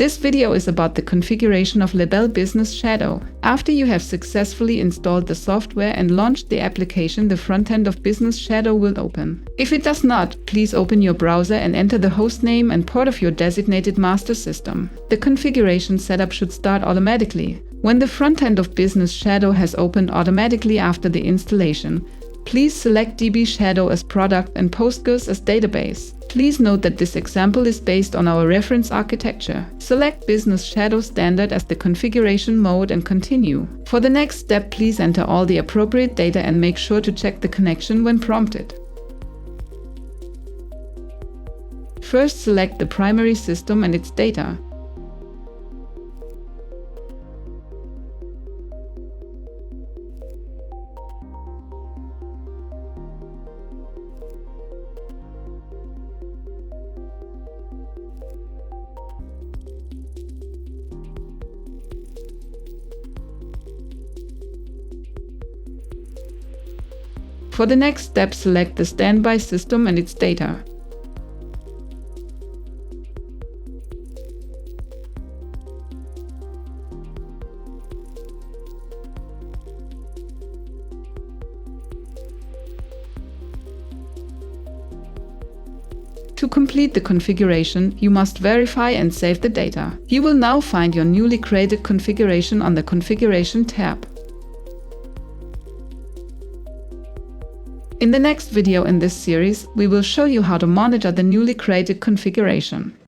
This video is about the configuration of Lebel Business Shadow. After you have successfully installed the software and launched the application, the front end of Business Shadow will open. If it does not, please open your browser and enter the hostname and port of your designated master system. The configuration setup should start automatically. When the front end of Business Shadow has opened automatically after the installation, please select DB Shadow as product and Postgres as database. Please note that this example is based on our reference architecture. Select Business Shadow Standard as the configuration mode and continue. For the next step, please enter all the appropriate data and make sure to check the connection when prompted. First, select the primary system and its data. For the next step, select the standby system and its data. To complete the configuration, you must verify and save the data. You will now find your newly created configuration on the Configuration tab. In the next video in this series, we will show you how to monitor the newly created configuration.